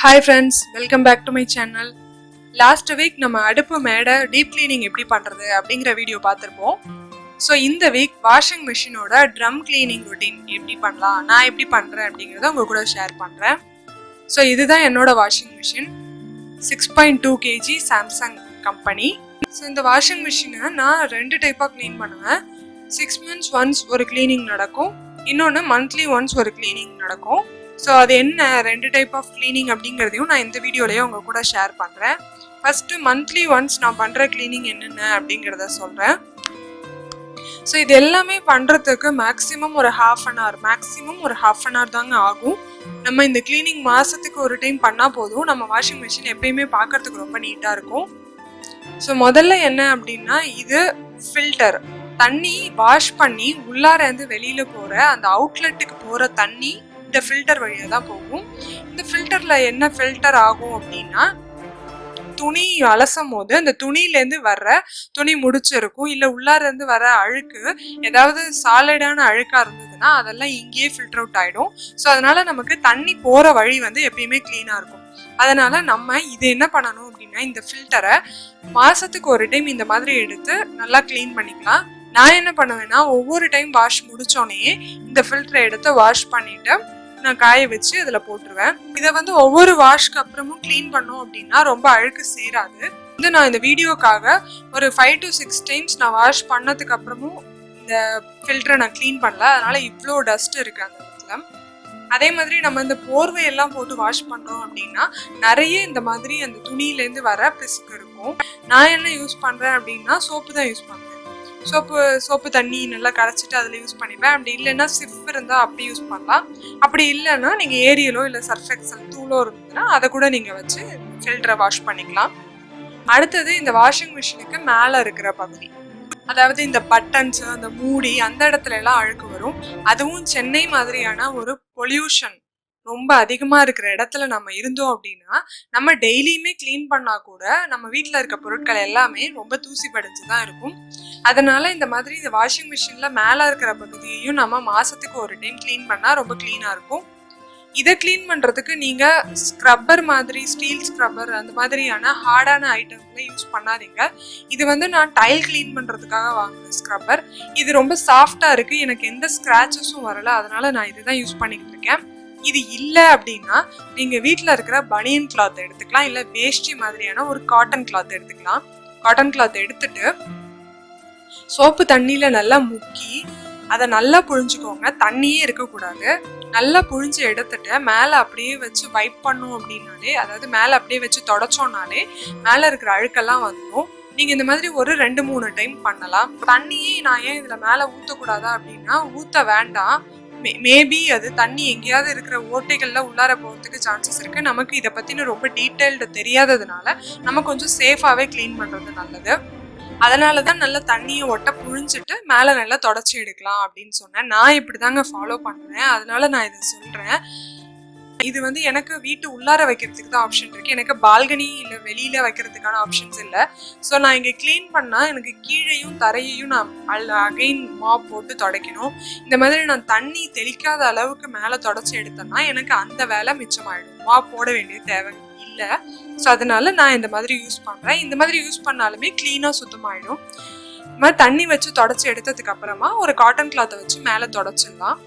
Hi friends, welcome back to my channel. Last week நம்ம அடுப்பு மேடை டீப் கிளீனிங் எப்படி பண்றது அப்படிங்கிற வீடியோ பார்த்துருப்போம். ஸோ இந்த வீக் வாஷிங் மிஷினோட ட்ரம் கிளீனிங் ரொட்டீன் எப்படி பண்ணலாம், நான் எப்படி பண்ணுறேன் அப்படிங்கிறத உங்க கூட ஷேர் பண்ணுறேன். ஸோ இதுதான் என்னோட washing machine 6.2 kg Samsung company. So இந்த வாஷிங் மிஷினை நான் 2 டைப்பாக க்ளீன் பண்ணுவேன். 6 months ஒன்ஸ் ஒரு கிளீனிங் நடக்கும், இன்னொன்று மந்த்லி ஒன்ஸ் ஒரு கிளீனிங் நடக்கும். ஸோ அது என்ன 2 டைப் ஆஃப் கிளீனிங் அப்படிங்கிறதையும் நான் இந்த வீடியோலேயே உங்கள் கூட ஷேர் பண்ணுறேன். ஃபஸ்ட்டு மந்த்லி ஒன்ஸ் நான் பண்ணுற கிளீனிங் என்னென்ன அப்படிங்கிறத சொல்கிறேன். ஸோ இது எல்லாமே பண்ணுறதுக்கு மேக்ஸிமம் ஒரு ஹாஃப் அன் ஹவர் தாங்க ஆகும். நம்ம இந்த கிளீனிங் மாதத்துக்கு ஒரு டைம் பண்ணால் போதும். நம்ம வாஷிங் மிஷின் எப்பயுமே பார்க்கறதுக்கு ரொம்ப நீட்டாக இருக்கும். ஸோ முதல்ல என்ன அப்படின்னா, இது ஃபில்டர். தண்ணி வாஷ் பண்ணி உள்ளாரேந்து வெளியில் போகிற அந்த அவுட்லெட்டுக்கு போகிற தண்ணி இந்த ஃபில்டர் வழியாக தான் போகும். இந்த ஃபில்டரில் என்ன ஃபில்டர் ஆகும் அப்படின்னா, துணி அலசும் போது அந்த துணியிலேருந்து வர்ற துணி முடிச்சிருக்கும், இல்லை உள்ளாரேருந்து வர அழுக்கு ஏதாவது சாலிடான அழுக்காக இருந்ததுன்னா அதெல்லாம் இங்கேயே ஃபில்டர் அவுட் ஆகிடும். ஸோ அதனால நமக்கு தண்ணி போகிற வழி வந்து எப்பயுமே க்ளீனாக இருக்கும். அதனால நம்ம இது என்ன பண்ணணும் அப்படின்னா, இந்த ஃபில்டரை மாதத்துக்கு ஒரு டைம் இந்த மாதிரி எடுத்து நல்லா க்ளீன் பண்ணிக்கலாம். நான் என்ன பண்ணுவேன்னா, ஒவ்வொரு டைம் வாஷ் முடிச்சோடனே இந்த ஃபில்டரை எடுத்து வாஷ் பண்ணிட்டு நான் காய வச்சு அதில் போட்டுருவேன். இதை வந்து ஒவ்வொரு வாஷ்க்கு அப்புறமும் க்ளீன் பண்ணோம் அப்படின்னா ரொம்ப அழுக்கு சேராது. வந்து நான் இந்த வீடியோக்காக ஒரு 5 to 6 times நான் வாஷ் பண்ணதுக்கு அப்புறமும் இந்த ஃபில்டரை நான் க்ளீன் பண்ணல, அதனால இவ்வளோ டஸ்ட் இருக்கு அந்த இடத்துல. அதே மாதிரி நம்ம இந்த போர்வையெல்லாம் போட்டு வாஷ் பண்ணுறோம் அப்படின்னா நிறைய இந்த மாதிரி அந்த துணியிலேருந்து வர பிசுக்கு இருக்கும். நான் என்ன யூஸ் பண்ணுறேன் அப்படின்னா, சோப்பு தான் யூஸ் பண்ணுறேன். சோப்பு தண்ணி நல்லா கரைச்சிட்டு அதில் யூஸ் பண்ணிப்பேன். அப்படி இல்லைன்னா சிஃப் இருந்தால் அப்படி யூஸ் பண்ணலாம். அப்படி இல்லைன்னா நீங்கள் ஏரியலோ இல்லை சர்ஃப் எக்ஸல் தூளோ இருந்ததுன்னா அதை கூட நீங்கள் வச்சு ஃபில்டரை வாஷ் பண்ணிக்கலாம். அடுத்தது இந்த வாஷிங் மிஷினுக்கு மேலே இருக்கிற பகுதி, அதாவது இந்த பட்டன்ஸு, அந்த மூடி, அந்த இடத்துல எல்லாம் அழுக்கு வரும். அதுவும் சென்னை மாதிரியான ஒரு பொல்யூஷன் ரொம்ப அதிகமாக இருக்கிற இடத்துல நம்ம இருந்தோம் அப்படின்னா, நம்ம டெய்லியுமே க்ளீன் பண்ணால் கூட நம்ம வீட்டில் இருக்க பொருட்கள் எல்லாமே ரொம்ப தூசி படிஞ்சு தான் இருக்கும். அதனால இந்த மாதிரி இந்த வாஷிங் மிஷினில் மேலே இருக்கிற பகுதியையும் நம்ம மாதத்துக்கு ஒரு டைம் க்ளீன் பண்ணால் ரொம்ப க்ளீனாக இருக்கும். இதை க்ளீன் பண்ணுறதுக்கு நீங்கள் ஸ்க்ரப்பர் மாதிரி, ஸ்டீல் ஸ்க்ரப்பர் அந்த மாதிரியான ஹார்டான ஐட்டம்லாம் யூஸ் பண்ணாதீங்க. இது வந்து நான் டைல் க்ளீன் பண்ணுறதுக்காக வாங்கின ஸ்க்ரப்பர். இது ரொம்ப சாஃப்டாக இருக்குது, எனக்கு எந்த ஸ்க்ராச்சஸும் வரலை, அதனால நான் இதுதான் யூஸ் பண்ணிக்கிட்டு இருக்கேன். இது இல்லை அப்படின்னா நீங்கள் வீட்டில் இருக்கிற பனியன் கிளாத் எடுத்துக்கலாம், இல்லை வேஷ்டி மாதிரியான ஒரு காட்டன் கிளாத் எடுத்துக்கலாம். காட்டன் கிளாத் எடுத்துட்டு சோப்பு தண்ணியில் நல்லா முக்கி அதை நல்லா புழிஞ்சுக்கோங்க. தண்ணியே இருக்கக்கூடாது. நல்லா புழிஞ்சு எடுத்துட்டு மேலே அப்படியே வச்சு வைப் பண்ணோம் அப்படின்னாலே, அதாவது மேலே அப்படியே வச்சு தொடச்சோன்னாலே மேலே இருக்கிற அழுக்கெல்லாம் வந்துடும். நீங்கள் இந்த மாதிரி ஒரு 2-3 டைம் பண்ணலாம். தண்ணியே நான் ஏன் இதில் மேலே ஊற்றக்கூடாதா அப்படின்னா, ஊற்ற வேண்டாம். மேபி அது தண்ணி எங்கேயாவது இருக்கிற ஓட்டைகளில் உள்ளார போகிறதுக்கு சான்சஸ் இருக்குது. நமக்கு இதை பற்றின ரொம்ப டீட்டெயில்டு தெரியாததுனால நம்ம கொஞ்சம் சேஃபாகவே க்ளீன் பண்ணுறது நல்லது. அதனால தான் நல்லா தண்ணியை ஒட்ட புழிஞ்சிட்டு மேலே நல்லா தொடச்சி எடுக்கலாம் அப்படின்னு சொன்னேன். நான் இப்படி தாங்க ஃபாலோ பண்ணுறேன், அதனால நான் இதை சொல்கிறேன். இது வந்து எனக்கு வீட்டு உள்ளார வைக்கிறதுக்கு தான் ஆப்ஷன் இருக்குது, எனக்கு பால்கனி இல்லை வெளியில் வைக்கிறதுக்கான ஆப்ஷன்ஸ் இல்லை. ஸோ நான் இங்கே க்ளீன் பண்ணால் எனக்கு கீழையும் தரையையும் நான் அகைன் மாப் போட்டு துடைக்கணும். இந்த மாதிரி நான் தண்ணி தெளிக்காத அளவுக்கு மேலே தொடச்சி எடுத்தேன்னா எனக்கு அந்த வேலை மிச்சமாயிடும், மாப் போட வேண்டிய தேவை இல்லை. ஸோ அதனால நான் இந்த மாதிரி யூஸ் பண்ணுறேன். இந்த மாதிரி யூஸ் பண்ணாலுமே க்ளீனாக சுத்தமாயிடும். இந்த மாதிரி தண்ணி வச்சு தொடச்சி எடுத்ததுக்கு அப்புறமா ஒரு காட்டன் கிளாத்தை வச்சு மேலே தொடச்சிடலாம்.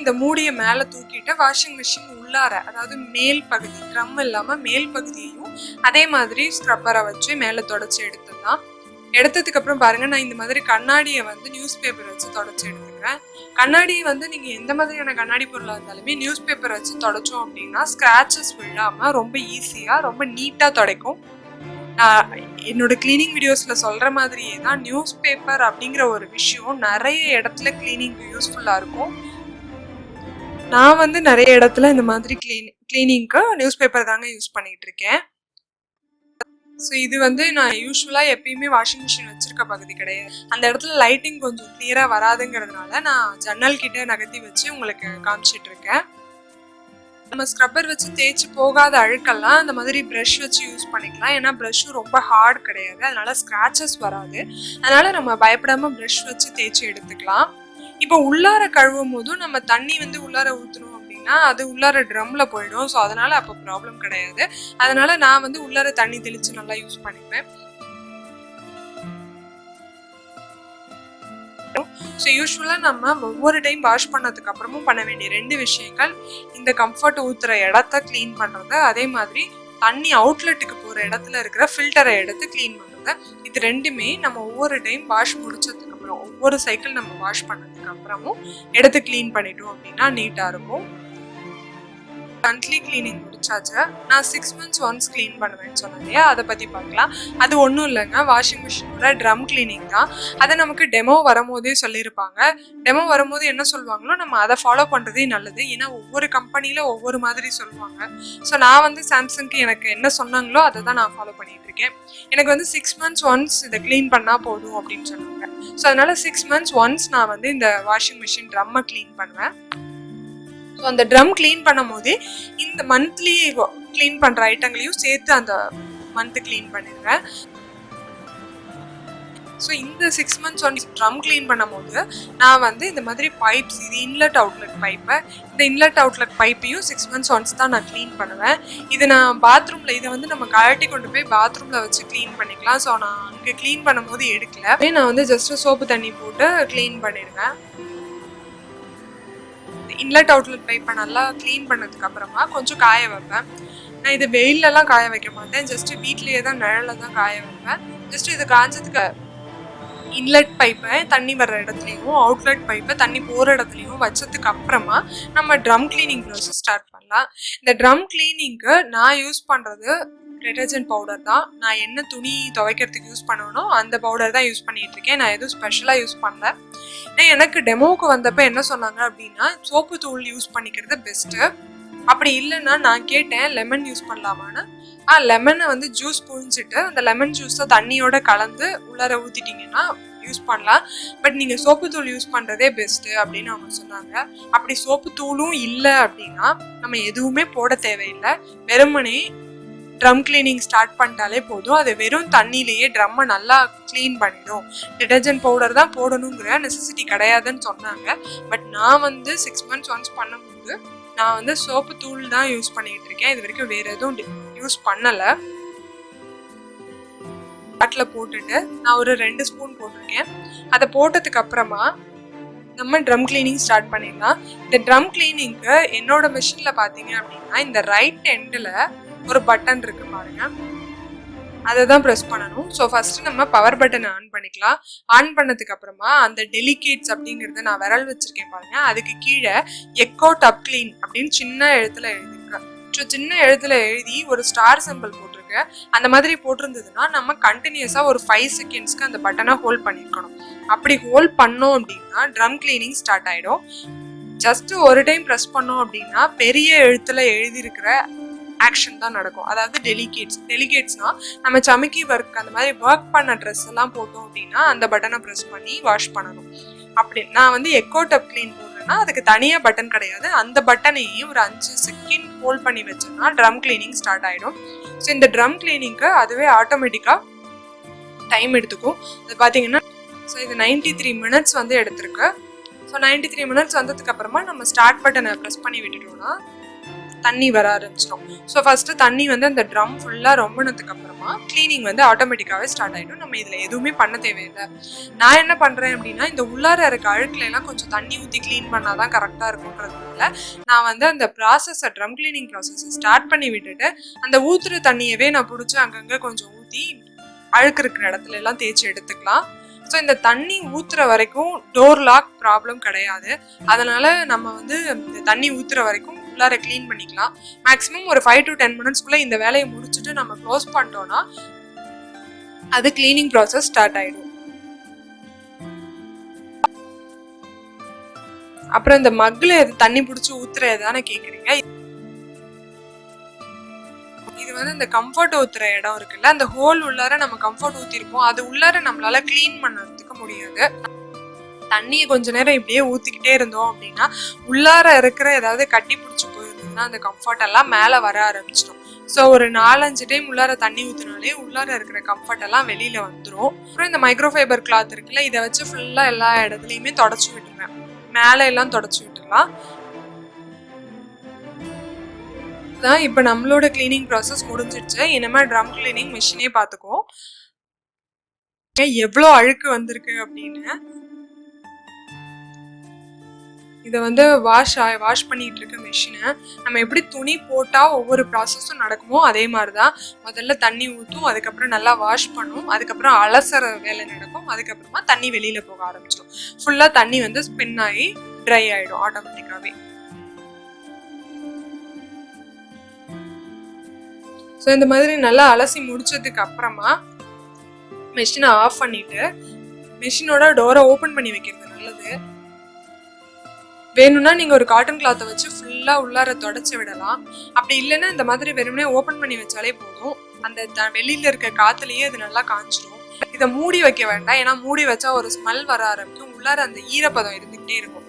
இந்த மூடியை மேலே தூக்கிட்டு வாஷிங் மிஷின் உள்ளார, அதாவது மேல் பகுதி, ட்ரம் இல்லாமல் மேல் பகுதியையும் அதே மாதிரி ஸ்க்ரப்பரை வச்சு மேலே தொடச்சி எடுத்துடலாம். எடுத்ததுக்கு அப்புறம் பாருங்கள், நான் இந்த மாதிரி கண்ணாடியை வந்து நியூஸ் பேப்பர் வச்சு தொடச்சி எடுத்துக்கிறேன். கண்ணாடியை வந்து நீங்கள் எந்த மாதிரியான கண்ணாடி பொருளாக இருந்தாலுமே நியூஸ் பேப்பர் வச்சு தொடச்சோம் அப்படின்னா ஸ்க்ராச்சஸ் விழாமல் ரொம்ப ஈஸியாக ரொம்ப நீட்டாக துடைக்கும். நான் என்னோட கிளீனிங் வீடியோஸில் சொல்கிற மாதிரியே தான் நியூஸ் பேப்பர் அப்படிங்கிற ஒரு விஷயம் நிறைய இடத்துல கிளீனிங்க்கு யூஸ்ஃபுல்லாக இருக்கும். நான் வந்து நிறைய இடத்துல இந்த மாதிரி கிளீனிங்க்கு நியூஸ் பேப்பர் தாங்க யூஸ் பண்ணிகிட்டு இருக்கேன். ஸோ இது வந்து நான் யூஸ்வலாக எப்பயுமே வாஷிங் மிஷின் வச்சுருக்க பகுதி கிடையாது. அந்த இடத்துல லைட்டிங் கொஞ்சம் கிளியராக வராதுங்கிறதுனால நான் ஜன்னல் கிட்ட நகர்த்தி வச்சு உங்களுக்கு காமிச்சிட்டு இருக்கேன். நம்ம ஸ்க்ரப்பர் வச்சு தேய்ச்சி போகாத அழுக்கெல்லாம் அந்த மாதிரி ப்ரஷ் வச்சு யூஸ் பண்ணிக்கலாம். ஏன்னா ப்ரஷ்ஷும் ரொம்ப ஹார்ட் கிடையாது, அதனால ஸ்க்ராச்சஸ் வராது. அதனால நம்ம பயப்படாமல் ப்ரஷ் வச்சு தேய்ச்சி எடுத்துக்கலாம். இப்போ உள்ளார கழுவும் போதும் நம்ம தண்ணி வந்து உள்ளார ஊற்றணும் அப்படின்னா அப்படின்னா அது உள்ளார ட்ரம்ல போயிடும். ஸோ அதனால அப்போ ப்ராப்ளம் கிடையாது. அதனால நான் வந்து உள்ளார தண்ணி தெளிச்சு நல்லா யூஸ் பண்ணிப்பேன். ஸோ யூஸ்வலாக நம்ம ஒவ்வொரு டைம் வாஷ் பண்ணதுக்கு அப்புறமும் பண்ண வேண்டிய 2 விஷயங்கள், இந்த கம்ஃபர்ட் ஊற்றுற இடத்த க்ளீன் பண்ணுறது, அதே மாதிரி தண்ணி அவுட்லெட்டுக்கு போகிற இடத்துல இருக்கிற ஃபில்டரை எடுத்து க்ளீன் பண்ணுறது. இது 2மே நம்ம ஒவ்வொரு டைம் வாஷ் முடிச்சதுக்கு அப்புறம், ஒவ்வொரு சைக்கிள் நம்ம வாஷ் பண்ணதுக்கு அப்புறமும் எடுத்து க்ளீன் பண்ணிட்டோம் அப்படின்னா நீட்டாக இருக்கும். மந்த்லி கிளீனிங் முடிச்சாச்சு. நான் 6 months ஒன்ஸ் க்ளீன் பண்ணுவேன்னு சொன்னேன் இல்லையா, அதை பற்றி பார்க்கலாம். அது ஒன்றும் இல்லைங்க, வாஷிங் மிஷினோட ட்ரம் கிளீனிங் தான். அதை நமக்கு டெமோ வரும்போதே சொல்லியிருப்பாங்க. டெமோ வரும்போது என்ன சொல்லுவாங்களோ நம்ம அதை ஃபாலோ பண்ணுறதே நல்லது. ஏன்னா ஒவ்வொரு கம்பெனியில் ஒவ்வொரு மாதிரி சொல்லுவாங்க. ஸோ நான் வந்து சாம்சங்க்கு எனக்கு என்ன சொன்னாங்களோ அதை தான் நான் ஃபாலோ பண்ணிட்டு இருக்கேன். எனக்கு வந்து 6 months ஒன்ஸ் இதை க்ளீன் பண்ணால் போதும் அப்படின்னு சொன்னாங்க. ஸோ அதனால 6 months ஒன்ஸ் நான் வந்து இந்த வாஷிங் மிஷின் ட்ரம்மை க்ளீன் பண்ணுவேன். ஸோ அந்த ட்ரம் க்ளீன் பண்ணும் போதே இந்த மந்த்லி க்ளீன் பண்ணுற ஐட்டங்களையும் சேர்த்து அந்த மந்த்து க்ளீன் பண்ணிடுவேன். ஸோ இந்த 6 months ஒன்ஸ் ட்ரம் க்ளீன் பண்ணும் போது நான் வந்து இந்த மாதிரி பைப்ஸ், இது இன்லெட் அவுட்லெட் பைப்பை, இந்த இன்லெட் அவுட்லெட் பைப்பையும் 6 months ஒன்ஸ் தான் நான் க்ளீன் பண்ணுவேன். இது நான் பாத்ரூமில், இதை வந்து நம்ம கழட்டி கொண்டு போய் பாத்ரூமில் வச்சு க்ளீன் பண்ணிக்கலாம். ஸோ நான் அங்கே க்ளீன் பண்ணும் போது எடுக்கல, நான் வந்து ஜஸ்ட்டு சோப்பு தண்ணி போட்டு க்ளீன் பண்ணிடுவேன். இன்லெட் அவுட்லெட் பைப்பை நல்லா க்ளீன் பண்ணதுக்கு அப்புறமா கொஞ்சம் காய வைப்பேன். நான் இது வெயிலெலாம் காய வைக்க மாட்டேன், ஜஸ்ட்டு வீட்லேயே தான் நிழலில் தான் காய வைப்பேன். ஜஸ்ட்டு இது காய்ச்சதுக்கு இன்லெட் பைப்பை தண்ணி வர்ற இடத்துலையும் அவுட்லெட் பைப்பை தண்ணி போகிற இடத்துலையும் வச்சதுக்கு அப்புறமா நம்ம ட்ரம் கிளீனிங் ப்ராசஸ் ஸ்டார்ட் பண்ணலாம். இந்த ட்ரம் கிளீனிங்க்கு நான் யூஸ் பண்ணுறது டிட்டர்ஜென்ட் பவுடர் தான். நான் என்ன துணி துவைக்கிறதுக்கு யூஸ் பண்ணணும் அந்த பவுடர் தான் யூஸ் பண்ணிட்டு இருக்கேன். நான் எதுவும் ஸ்பெஷலாக யூஸ் பண்ணல. எனக்கு டெமோவுக்கு வந்தப்போ என்ன சொன்னாங்க அப்படின்னா, சோப்பு தூள் யூஸ் பண்ணிக்கிறது பெஸ்ட்டு. அப்படி இல்லைன்னா நான் கேட்டேன் லெமன் யூஸ் பண்ணலாமான்னு. லெமனை வந்து ஜூஸ் புழிஞ்சிட்டு அந்த லெமன் ஜூஸை தண்ணியோட கலந்து உள்ளார ஊற்றிட்டிங்கன்னா யூஸ் பண்ணலாம். பட் நீங்கள் சோப்பு தூள் யூஸ் பண்ணுறதே பெஸ்ட்டு அப்படின்னு அவங்க சொன்னாங்க. அப்படி சோப்பு தூளும் இல்லை அப்படின்னா நம்ம எதுவுமே போட தேவையில்லை. வெறுமனே ட்ரம் கிளீனிங் ஸ்டார்ட் பண்ணிட்டாலே போதும். அது வெறும் தண்ணியிலேயே ட்ரம்மை நல்லா க்ளீன் பண்ணிடும். டிட்டர்ஜென்ட் பவுடர் தான் போடணுங்கிற நெசசிட்டி கிடையாதுன்னு சொன்னாங்க. பட் நான் வந்து 6 months ஒன்ஸ் பண்ணும்போது நான் வந்து சோப்பு தூள் தான் யூஸ் பண்ணிக்கிட்டு இருக்கேன். இது வரைக்கும் வேறு எதுவும் யூஸ் பண்ணலை. பாட்டில் போட்டுட்டு நான் ஒரு 2 ஸ்பூன் போட்டிருக்கேன். அதை போட்டதுக்கு அப்புறமா நம்ம ட்ரம் கிளீனிங் ஸ்டார்ட் பண்ணிடலாம். இந்த ட்ரம் கிளீனிங்க்கு என்னோட மிஷினில் பார்த்தீங்க அப்படின்னா இந்த ரைட் எண்டில் ஒரு பட்டன் இருக்கு பாருங்க, அதை தான் ப்ரெஸ் பண்ணணும். ஸோ ஃபர்ஸ்ட் நம்ம பவர் பட்டனை ஆன் பண்ணிக்கலாம். ஆன் பண்ணதுக்கு அப்புறமா அந்த டெலிகேட்ஸ் அப்படிங்கிறத நான் விரல் வச்சிருக்கேன் பாருங்க, அதுக்கு கீழே எக்கோ டப் கிளீன் அப்படின்னு சின்ன எழுத்துல எழுதிருக்கேன். ஸோ சின்ன எழுத்துல எழுதி ஒரு ஸ்டார் சிம்பிள் போட்டிருக்கு. அந்த மாதிரி போட்டிருந்ததுன்னா நம்ம கண்டினியூஸாக ஒரு 5 secondsக்கு அந்த பட்டனை ஹோல்ட் பண்ணியிருக்கணும். அப்படி ஹோல்ட் பண்ணோம் அப்படின்னா ட்ரம் கிளீனிங் ஸ்டார்ட் ஆகிடும். ஜஸ்ட் ஒரு டைம் ப்ரெஸ் பண்ணோம் அப்படின்னா பெரிய எழுத்துல எழுதியிருக்கிற ஆக்ஷன் தான் நடக்கும். அதாவது டெலிகேட்ஸ்னா நம்ம சமைக்கி ஒர்க் அந்த மாதிரி ஒர்க் பண்ண ட்ரெஸ் எல்லாம் போட்டோம் அப்படின்னா அந்த பட்டனை ப்ரெஸ் பண்ணி வாஷ் பண்ணணும். அப்படி நான் வந்து எக்கோ டப் கிளீன் போடுறேன்னா அதுக்கு தனியாக பட்டன் கிடையாது. அந்த பட்டனையே ஒரு 5 செகண்ட் ஹோல்ட் பண்ணி வச்சோம்னா ட்ரம் கிளீனிங் ஸ்டார்ட் ஆகிடும். ஸோ இந்த ட்ரம் கிளீனிங்க்கு அதுவே ஆட்டோமேட்டிக்காக டைம் எடுத்துக்கும். அது பார்த்தீங்கன்னா ஸோ இது 93 minutes வந்து எடுத்திருக்கு. ஸோ 93 minutes வந்ததுக்கு அப்புறமா நம்ம ஸ்டார்ட் பட்டனை ப்ரெஸ் பண்ணி விட்டுட்டோம்னா தண்ணி வர ஆரம்பிச்சிடும். ஸோ ஃபஸ்ட்டு தண்ணி வந்து அந்த ட்ரம் ஃபுல்லாக ரொம்பினதுக்கு அப்புறமா க்ளீனிங் வந்து ஆட்டோமேட்டிக்காகவே ஸ்டார்ட் ஆகிடும். நம்ம இதில் எதுவுமே பண்ண தேவையில்லை. நான் என்ன பண்ணுறேன் அப்படின்னா இந்த உள்ளார இருக்க அழுக்குலாம் கொஞ்சம் தண்ணி ஊற்றி க்ளீன் பண்ணால் தான் கரெக்டாக இருக்குன்றதுனால நான் வந்து அந்த ப்ராசஸை ட்ரம் கிளீனிங் ப்ராசஸை ஸ்டார்ட் பண்ணி விட்டுட்டு அந்த ஊற்றுற தண்ணியவே நான் பிடிச்சி அங்கங்கே கொஞ்சம் ஊற்றி அழுக்கு இருக்கிற இடத்துல எல்லாம் தேய்ச்சி எடுத்துக்கலாம். ஸோ இந்த தண்ணி ஊற்றுற வரைக்கும் டோர் லாக் ப்ராப்ளம் கிடையாது. அதனால நம்ம வந்து இந்த தண்ணி ஊற்றுற வரைக்கும் உள்ளார க்ளீன் பண்ணிக்கலாம். மேக்ஸிமம் ஒரு 5 to 10 minutesக்குள்ளே இந்த வேலையை முடிச்சுட்டு நம்ம க்ளோஸ் பண்ணிட்டோம்னா அது கிளீனிங் ப்ராசஸ் ஸ்டார்ட் ஆகிடும். அப்புறம் இந்த மக்கில் தண்ணி பிடிச்சி ஊற்றுற எதானே கேட்குறீங்க. இது வந்து இந்த கம்ஃபர்ட் ஊற்றுற இடம் இருக்குல்ல, அந்த ஹோல் உள்ளார நம்ம கம்ஃபர்ட் ஊற்றிருப்போம். அது உள்ளார நம்மளால க்ளீன் பண்ணதுக்கு முடியாது. தண்ணியை கொஞ்ச நேரம் இப்படியே ஊற்றிக்கிட்டே இருந்தோம் அப்படின்னா உள்ளார இருக்கிற ஏதாவது கட்டி பிடிச்சி போயிருந்ததுன்னா அந்த கம்ஃபர்ட் எல்லாம் மேலே வர ஆரம்பிச்சிடும். ஸோ ஒரு 4-5 டைம் உள்ளார தண்ணி ஊற்றினாலே உள்ளார இருக்கிற கம்ஃபர்ட் எல்லாம் வெளியில் வந்துடும். அப்புறம் இந்த மைக்ரோஃபைபர் கிளாத் இருக்குல்ல, இதை வச்சு ஃபுல்லாக எல்லா இடத்துலையுமே தொடச்சி விட்டுருவேன். மேலே எல்லாம் தொடச்சி விட்டுடலாம். தான் இப்போ நம்மளோட கிளீனிங் ப்ராசஸ் முடிஞ்சிடுச்சு. இனிமேல் ட்ரம் கிளீனிங் மிஷினே பார்த்துக்கோ எவ்வளோ அழுக்கு வந்திருக்கு அப்படின்னு. இதை வந்து வாஷ் பண்ணிட்டு இருக்க மிஷினை நம்ம எப்படி துணி போட்டால் ஒவ்வொரு ப்ராசஸும் நடக்குமோ அதே மாதிரி தான். முதல்ல தண்ணி ஊற்றும், அதுக்கப்புறம் நல்லா வாஷ் பண்ணும், அதுக்கப்புறம் அலசற வேலை நடக்கும், அதுக்கப்புறமா தண்ணி வெளியில் போக ஆரம்பிச்சிடும். ஃபுல்லாக தண்ணி வந்து ஸ்பின் ஆகி ட்ரை ஆகிடும் ஆட்டோமேட்டிக்காகவே. ஸோ இந்த மாதிரி நல்லா அலசி முடிச்சதுக்கு அப்புறமா மிஷினை ஆஃப் பண்ணிட்டு மிஷினோட டோரை ஓப்பன் பண்ணி வைக்கிறது நல்லது. வேணும்னா நீங்கள் ஒரு காட்டன் கிளாத்தை வச்சு ஃபுல்லாக உள்ளார தொடச்சி விடலாம். அப்படி இல்லைன்னா இந்த மாதிரி வெறுமனே ஓப்பன் பண்ணி வச்சாலே போதும். அந்த வெளியில் இருக்க காற்றுலேயே அது நல்லா காஞ்சிடும். இதை மூடி வைக்க வேண்டாம், ஏன்னா மூடி வச்சா ஒரு ஸ்மெல் வர ஆரம்பிக்கும். உள்ளார அந்த ஈரப்பதம் இருந்துகிட்டே இருக்கும்.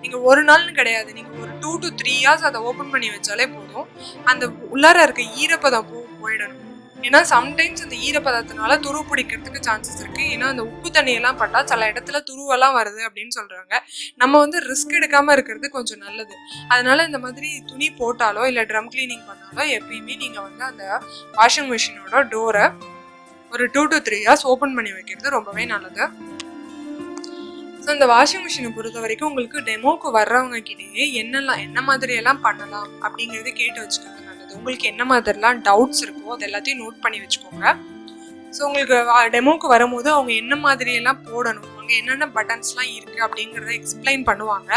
நீங்கள் ஒரு நாள்னு கிடையாது, நீங்கள் ஒரு 2 to 3 hours அதை ஓப்பன் பண்ணி வச்சாலே போதும். அந்த உள்ளார இருக்க ஈரப்பதம் போயிடணும். ஏன்னா சம்டைம்ஸ் அந்த ஈரப்பதத்தினால துரு பிடிக்கிறதுக்கு சான்சஸ் இருக்கு. ஏன்னா அந்த உப்பு தண்ணியெல்லாம் பட்டா சில இடத்துல துருவெல்லாம் வருது அப்படின்னு சொல்றாங்க. நம்ம வந்து ரிஸ்க் எடுக்காம இருக்கிறது கொஞ்சம் நல்லது. அதனால இந்த மாதிரி துணி போட்டாலோ இல்லை ட்ரம் கிளீனிங் பண்ணாலோ எப்பயுமே நீங்க வந்து அந்த வாஷிங் மிஷினோட டோரை ஒரு 2 to 3 hours ஓப்பன் பண்ணி வைக்கிறது ரொம்பவே நல்லது. ஸோ இந்த வாஷிங் மிஷினை பொறுத்த வரைக்கும் உங்களுக்கு டெமோக்கு வர்றவங்க கிட்டேயே என்ன மாதிரி எல்லாம் பண்ணலாம் அப்படிங்கிறது கேட்டு வச்சுக்கிறது நல்லது. உங்களுக்கு என்ன மாதிரிலாம் டவுட்ஸ் இருக்கோ அது எல்லாத்தையும் நோட் பண்ணி வச்சுக்கோங்க. ஸோ உங்களுக்கு டெமோக்கு வரும்போது அவங்க என்ன மாதிரியெல்லாம் போடணும், அங்கே என்னென்ன பட்டன்ஸ்லாம் இருக்குது அப்படிங்கிறத எக்ஸ்பிளைன் பண்ணுவாங்க.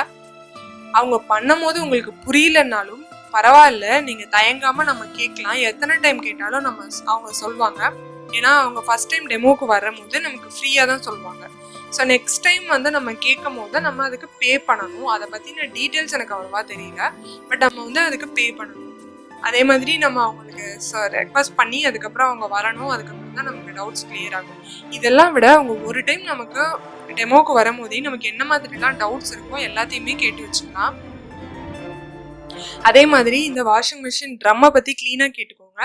அவங்க பண்ணும் போது உங்களுக்கு புரியலன்னாலும் பரவாயில்ல, நீங்கள் தயங்காமல் நம்ம கேட்கலாம். எத்தனை டைம் கேட்டாலும் அவங்க சொல்லுவாங்க. ஏன்னா அவங்க ஃபர்ஸ்ட் டைம் டெமோக்கு வரும்போது நமக்கு ஃப்ரீயாக தான் சொல்லுவாங்க. ஸோ நெக்ஸ்ட் டைம் வந்து நம்ம கேட்கும் போது நம்ம அதுக்கு பே பண்ணணும். அதை பற்றின டீட்டெயில்ஸ் எனக்கு அவ்வளோவா தெரியல, பட் நம்ம வந்து அதுக்கு பே பண்ணணும். அதே மாதிரி நம்ம அவங்களுக்கு ரெக்வஸ்ட் பண்ணி அதுக்கப்புறம் அவங்க வரணும். அதுக்கப்புறம் தான் நமக்கு டவுட்ஸ் கிளியர் ஆகும். இதெல்லாம் விட அவங்க ஒரு டைம் நமக்கு டெமோக்கு வரும்போதே நமக்கு என்ன மாதிரிலாம் டவுட்ஸ் இருக்கோ எல்லாத்தையுமே கேட்டு வச்சுக்கலாம். அதே மாதிரி இந்த வாஷிங் மிஷின் ட்ரம்மை பற்றி க்ளீனாக கேட்டுக்கோங்க.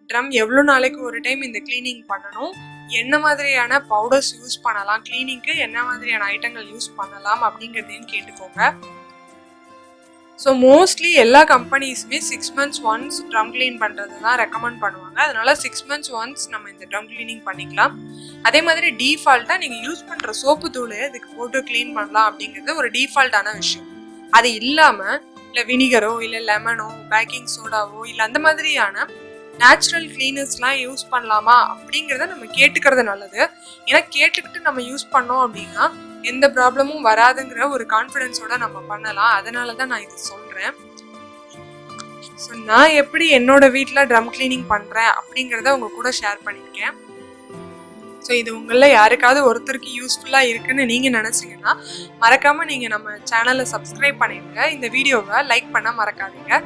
ட்ரம் எவ்வளோ நாளைக்கு ஒரு டைம் இந்த க்ளீனிங் பண்ணணும், என்ன மாதிரியான பவுடர்ஸ் யூஸ் பண்ணலாம், கிளீனிங்க்கு என்ன மாதிரியான ஐட்டங்கள் யூஸ் பண்ணலாம் அப்படிங்கிறதையும் கேட்டுக்கோங்க. ஸோ மோஸ்ட்லி எல்லா கம்பெனிஸுமே 6 months ஒன்ஸ் ட்ரம் கிளீன் பண்ணுறது தான் ரெக்கமெண்ட் பண்ணுவாங்க. அதனால 6 months ஒன்ஸ் நம்ம இந்த ட்ரம் கிளீனிங் பண்ணிக்கலாம். அதே மாதிரி டீஃபால்ட்டாக நீங்கள் யூஸ் பண்ணுற சோப்பு தூள் இதுக்கு போட்டு க்ளீன் பண்ணலாம் அப்படிங்கிறது ஒரு டீஃபால்ட்டான விஷயம். அது இல்லாமல் இல்லை வினிகரோ இல்லை லெமனோ பேக்கிங் சோடாவோ இல்லை அந்த மாதிரியான நேச்சுரல் கிளீனர்ஸ்லாம் யூஸ் பண்ணலாமா அப்படிங்கிறத நம்ம கேட்டுக்கிறது நல்லது. ஏன்னா கேட்டுக்கிட்டு நம்ம யூஸ் பண்ணோம் அப்படின்னா எந்த ப்ராப்ளமும் வராதுங்கிற ஒரு கான்ஃபிடென்ஸோட நம்ம பண்ணலாம். அதனால தான் நான் இது சொல்கிறேன். ஸோ நான் எப்படி என்னோட வீட்டில் ட்ரம் கிளீனிங் பண்ணுறேன் அப்படிங்கிறத உங்க கூட ஷேர் பண்ணியிருக்கேன். ஸோ இது உங்களில் யாருக்காவது ஒருத்தருக்கு யூஸ்ஃபுல்லாக இருக்குன்னு நீங்கள் நினச்சிங்கன்னா மறக்காமல் நீங்கள் நம்ம சேனலை சப்ஸ்கிரைப் பண்ணிடுங்க. இந்த வீடியோவை லைக் பண்ண மறக்காதீங்க.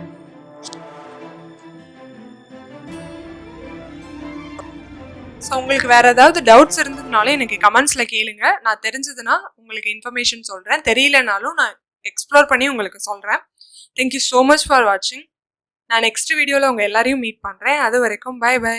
ஸோ உங்களுக்கு வேறு ஏதாவது டவுட்ஸ் இருந்ததுனாலும் எனக்கு கமெண்ட்ஸில் கேளுங்க. நான் தெரிஞ்சதுன்னா உங்களுக்கு இன்ஃபர்மேஷன் சொல்கிறேன், தெரியலனாலும் நான் எக்ஸ்ப்ளோர் பண்ணி உங்களுக்கு சொல்கிறேன். தேங்க்யூ ஸோ மச் ஃபார் வாட்சிங். நான் நெக்ஸ்ட் வீடியோவில் உங்கள் எல்லாரையும் மீட் பண்ணுறேன். அது வரைக்கும் பை பை.